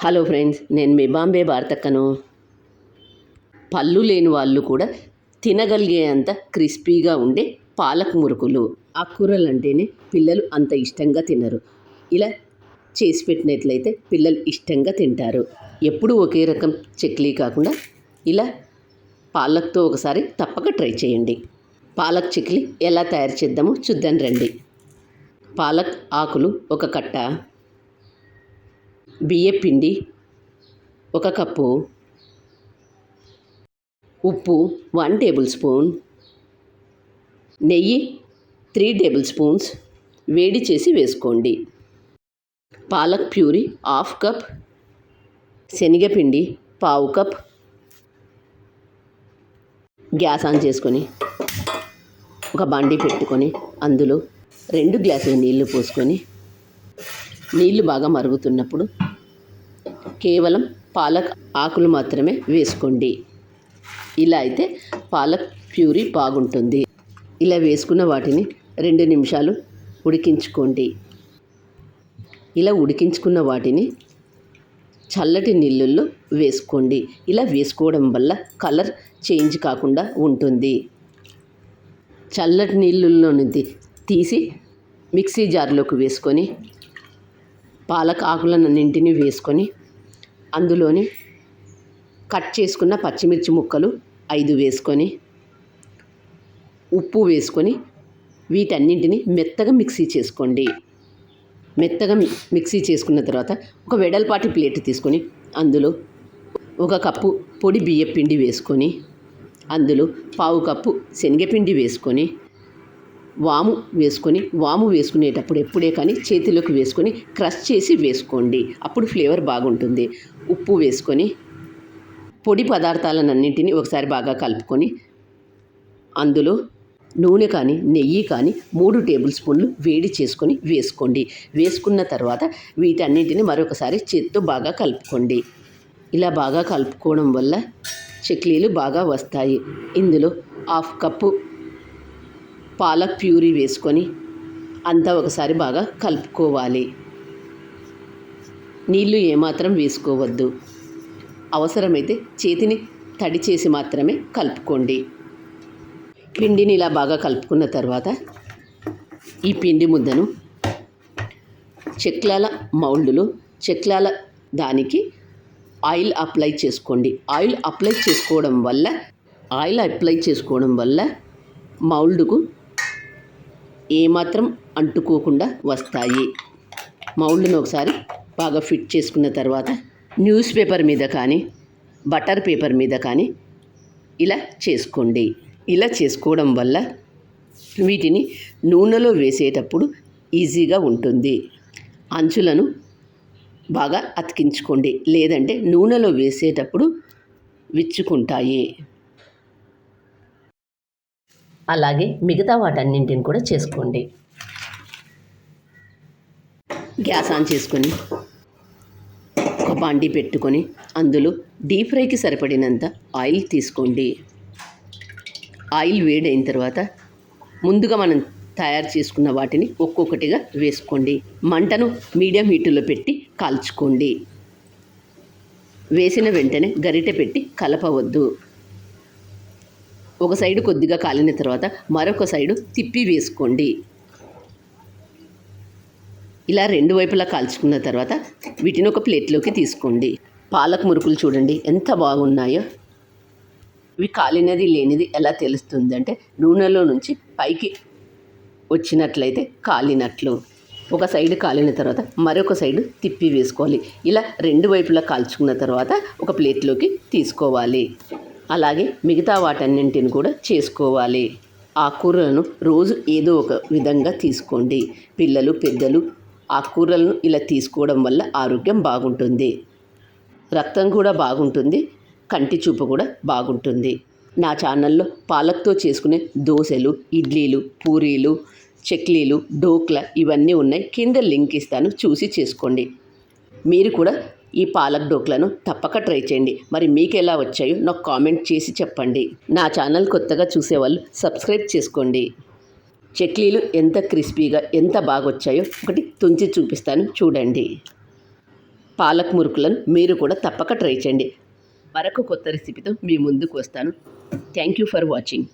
Hello friends, నేను మీ బాంబే భారతక్కను. పళ్ళు లేని వాళ్ళు కూడా తినగలిగేంత క్రిస్పీగా ఉండే పాలక్ మురుకులు. ఆకుకూరలు అంటేనే పిల్లలు అంత ఇష్టంగా తినరు. ఇలా చేసి పెట్టినట్లయితే పిల్లలు ఇష్టంగా తింటారు. ఎప్పుడూ ఒకే రకం చక్లీ కాకుండా ఇలా పాలక్తో ఒకసారి తప్పక ట్రై చేయండి. పాలక్ చక్లీ ఎలా తయారు చేద్దామో చూద్దాం రండి. పాలక్ ఆకులు ఒక కట్ట, బియ్యపిండి 1 కప్పు, ఉప్పు 1 టేబుల్ స్పూన్, నెయ్యి 3 టేబుల్ స్పూన్స్ వేడి చేసి వేసుకోండి. పాలక్ ప్యూరీ 1/2 కప్, శనగపిండి 1/4 కప్. గ్యాస్ ఆన్ చేసుకొని ఒక బాండీ పెట్టుకొని అందులో 2 గ్లాసుల నీళ్లు పోసుకొని నీళ్లు బాగా మరుగుతున్నప్పుడు కేవలం పాలక్ ఆకులు మాత్రమే వేసుకోండి. ఇలా అయితే పాలక్ ప్యూరీ బాగుంటుంది. ఇలా వేసుకున్న వాటిని 2 నిమిషాలు ఉడికించుకోండి. ఇలా ఉడికించుకున్న వాటిని చల్లటి నీళ్ళల్లో వేసుకోండి. ఇలా వేసుకోవడం వల్ల కలర్ చేంజ్ కాకుండా ఉంటుంది. చల్లటి నీళ్ళల్లో నుంచి తీసి మిక్సీ జార్లోకి వేసుకొని పాలక్ ఆకులన్నింటినీ వేసుకొని అందులోని కట్ చేసుకున్న పచ్చిమిర్చి ముక్కలు 5 వేసుకొని ఉప్పు వేసుకొని వీటన్నింటినీ మెత్తగా మిక్సీ చేసుకోండి. మెత్తగా మిక్సీ చేసుకున్న తర్వాత ఒక వెడల్పాటి ప్లేట్ తీసుకొని అందులో 1 కప్పు పొడి బియ్యపిండి వేసుకొని అందులో 1/4 కప్పు శనగపిండి వేసుకొని వాము వేసుకునేటప్పుడు ఎప్పుడే కానీ చేతిలోకి వేసుకొని క్రష్ చేసి వేసుకోండి. అప్పుడు ఫ్లేవర్ బాగుంటుంది. ఉప్పు వేసుకొని పొడి పదార్థాలన్నింటినీ ఒకసారి బాగా కలుపుకొని అందులో నూనె కానీ నెయ్యి కానీ 3 టేబుల్ స్పూన్లు వేడి చేసుకొని వేసుకోండి. వేసుకున్న తర్వాత వీటన్నింటినీ మరొకసారి చేత్తో బాగా కలుపుకోండి. ఇలా బాగా కలుపుకోవడం వల్ల చక్లీలు బాగా వస్తాయి. ఇందులో 1/2 కప్పు పాలక్ ప్యూరీ వేసుకొని అంతా ఒకసారి బాగా కలుపుకోవాలి. నీళ్ళు ఏమాత్రం వేసుకోవద్దు. అవసరమైతే చేతిని తడి చేసి మాత్రమే కలుపుకోండి. పిండిని ఇలా బాగా కలుపుకున్న తర్వాత ఈ పిండి ముద్దను చెక్లాల మౌల్డ్లో దానికి ఆయిల్ అప్లై చేసుకోండి. ఆయిల్ అప్లై చేసుకోవడం వల్ల మౌల్డ్కు ఏమాత్రం అంటుకోకుండా వస్తాయి. మౌల్డ్ను ఒకసారి బాగా ఫిట్ చేసుకున్న తర్వాత న్యూస్ పేపర్ మీద కానీ బటర్ పేపర్ మీద కానీ ఇలా చేసుకోండి. ఇలా చేసుకోవడం వల్ల వీటిని నూనెలో వేసేటప్పుడు ఈజీగా ఉంటుంది. అంచులను బాగా అతికించుకోండి, లేదంటే నూనెలో వేసేటప్పుడు విచ్చుకుంటాయి. అలాగే మిగతా వాటన్నింటిని కూడా చేసుకోండి. గ్యాస్ ఆన్ చేసుకొని ఒక బాండీ పెట్టుకొని అందులో డీప్ ఫ్రైకి సరిపడినంత ఆయిల్ తీసుకోండి. ఆయిల్ వేడైన తర్వాత ముందుగా మనం తయారు చేసుకున్న వాటిని ఒక్కొక్కటిగా వేసుకోండి. మంటను మీడియం హీటులో పెట్టి కాల్చుకోండి. వేసిన వెంటనే గరిటె పెట్టి కలపవద్దు. ఒక సైడు కొద్దిగా కాలిన తర్వాత మరొక సైడు తిప్పి వేసుకోండి. ఇలా 2 వైపులా కాల్చుకున్న తర్వాత వీటిని ఒక ప్లేట్లోకి తీసుకోండి. పాలక్ మురుకులు చూడండి ఎంత బాగున్నాయో. ఇవి కాలినది లేనిది ఎలా తెలుస్తుందంటే నూనెలో నుంచి పైకి వచ్చినట్లయితే కాలినట్లు. ఒక సైడు కాలిన తర్వాత మరొక సైడు తిప్పి వేసుకోవాలి. ఇలా 2 వైపులా కాల్చుకున్న తర్వాత ఒక ప్లేట్లోకి తీసుకోవాలి. అలాగే మిగతా వాటన్నింటిని కూడా చేసుకోవాలి. ఆకుకూరలను రోజు ఏదో ఒక విధంగా తీసుకోండి. పిల్లలు పెద్దలు ఆకుకూరలను ఇలా తీసుకోవడం వల్ల ఆరోగ్యం బాగుంటుంది. రక్తం కూడా బాగుంటుంది. కంటి చూపు కూడా బాగుంటుంది. నా ఛానల్లో పాలక్తో చేసుకునే దోశలు, ఇడ్లీలు, పూరీలు, చక్లీలు, ఢోక్లా ఇవన్నీ ఉన్నాయి. కింద లింక్ ఇస్తాను, చూసి చేసుకోండి. మీరు కూడా ఈ పాలక్ ఢోక్లాను తప్పక ట్రై చేయండి. మరి మీకు ఎలా వచ్చాయో నాకు కామెంట్ చేసి చెప్పండి. నా ఛానల్ కొత్తగా చూసేవాళ్ళు సబ్స్క్రైబ్ చేసుకోండి. చక్లీలు ఎంత క్రిస్పీగా ఎంత బాగా వచ్చాయో ఒకటి తుంచి చూపిస్తాను చూడండి. పాలక్ మురుకులను మీరు కూడా తప్పక ట్రై చేయండి. మరొక కొత్త రెసిపీతో మీ ముందుకు వస్తాను. Thank you for watching.